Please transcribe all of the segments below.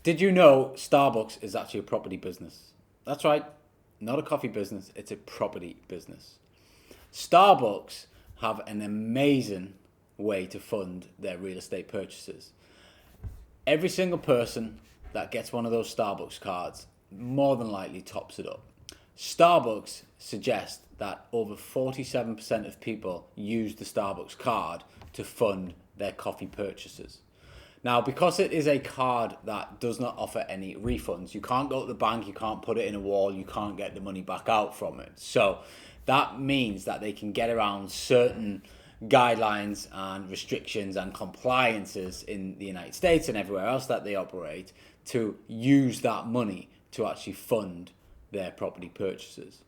Did you know Starbucks is actually a property business? That's right, not a coffee business, it's a property business. Starbucks have an amazing way to fund their real estate purchases. Every single person that gets one of those Starbucks cards more than likely tops it up. Starbucks suggests that over 47% of people use the Starbucks card to fund their coffee purchases. Now, because it is a card that does not offer any refunds, you can't go to the bank, you can't put it in a wall, you can't get the money back out from it. So that means that they can get around certain guidelines and restrictions and compliances in the United States and everywhere else that they operate to use that money to actually fund their property purchases.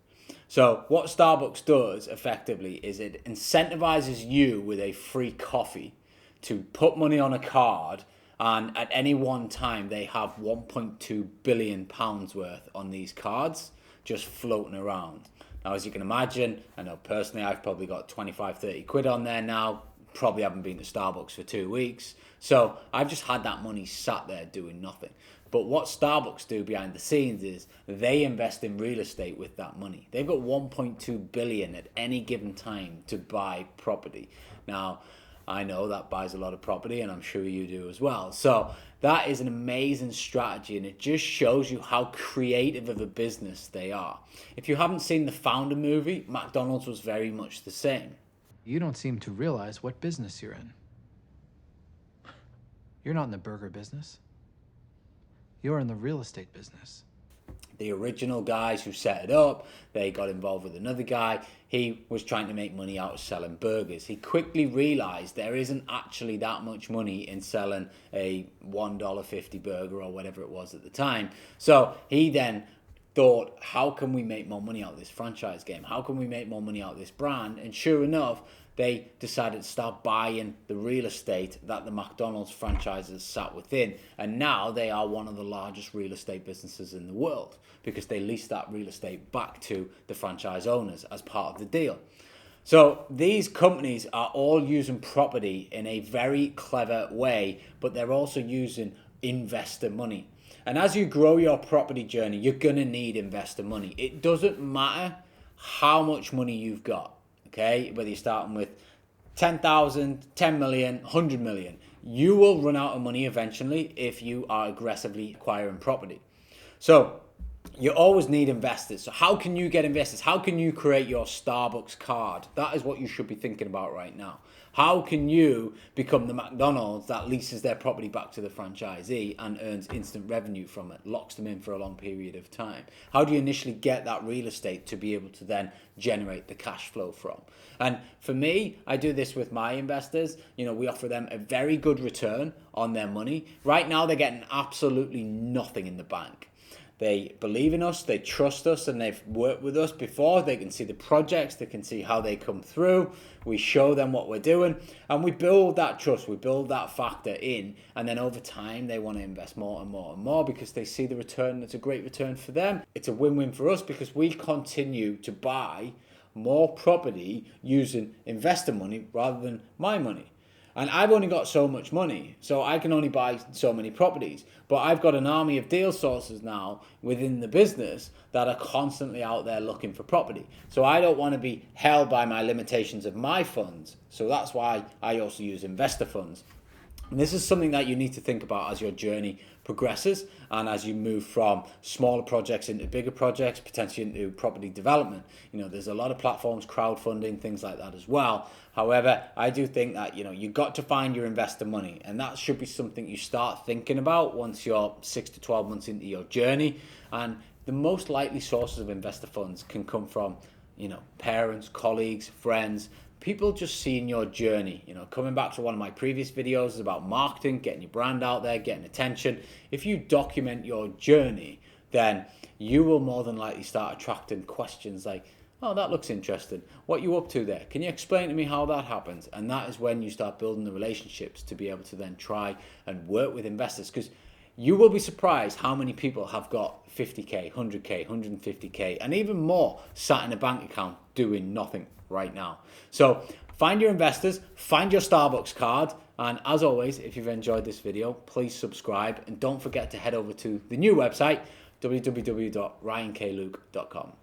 So what Starbucks does effectively is it incentivizes you with a free coffee to put money on a card, and at any one time they have 1.2 billion pounds worth on these cards just floating around. Now, as you can imagine, I know personally I've probably got 25-30 quid on there now, probably haven't been to Starbucks for 2 weeks, so I've just had that money sat there doing nothing. But what Starbucks do behind the scenes is they invest in real estate with that money. They've got 1.2 billion at any given time to buy property. Now, I know that buys a lot of property, and I'm sure you do as well. So that is an amazing strategy, and it just shows you how creative of a business they are. If you haven't seen the Founder movie, McDonald's was very much the same. You don't seem to realize what business you're in. You're not in the burger business. You're in the real estate business. The original guys who set it up, they got involved with another guy. He was trying to make money out of selling burgers. He quickly realized there isn't actually that much money in selling a $1.50 burger or whatever it was at the time. So he then thought, how can we make more money out of this franchise game? How can we make more money out of this brand? And sure enough, they decided to start buying the real estate that the McDonald's franchises sat within. And now they are one of the largest real estate businesses in the world because they leased that real estate back to the franchise owners as part of the deal. So these companies are all using property in a very clever way, but they're also using investor money. And as you grow your property journey, you're going to need investor money. It doesn't matter how much money you've got. Okay, whether you're starting with 10,000, 10 million, 100 million, you will run out of money eventually if you are aggressively acquiring property. So you always need investors. So how can you get investors? How can you create your Starbucks card? That is what you should be thinking about right now. How can you become the McDonald's that leases their property back to the franchisee and earns instant revenue from it, locks them in for a long period of time? How do you initially get that real estate to be able to then generate the cash flow from? And for me, I do this with my investors. We offer them a very good return on their money. Right now, they're getting absolutely nothing in the bank. They believe in us, they trust us, and they've worked with us before. They can see the projects, they can see how they come through. We show them what we're doing, and we build that trust, we build that factor in, and then over time they want to invest more and more and more because they see the return. It's a great return for them. It's a win-win for us because we continue to buy more property using investor money rather than my money. And I've only got so much money, so I can only buy so many properties. But I've got an army of deal sources now within the business that are constantly out there looking for property. So I don't want to be held by my limitations of my funds. So that's why I also use investor funds. And this is something that you need to think about as your journey progresses and as you move from smaller projects into bigger projects, potentially into property development. There's a lot of platforms, crowdfunding, things like that as well. However, I do think that, you've got to find your investor money, and that should be something you start thinking about once you're 6 to 12 months into your journey. And the most likely sources of investor funds can come from, parents, colleagues, friends, people just seeing your journey. Coming back to one of my previous videos is about marketing, getting your brand out there, getting attention. If you document your journey, then you will more than likely start attracting questions like, oh, that looks interesting. What are you up to there? Can you explain to me how that happens? And that is when you start building the relationships to be able to then try and work with investors, because you will be surprised how many people have got 50K, 100K, 150K, and even more sat in a bank account doing nothing right now. So find your investors, find your Starbucks card, And as always, if you've enjoyed this video, please subscribe and don't forget to head over to the new website, www.ryankluke.com.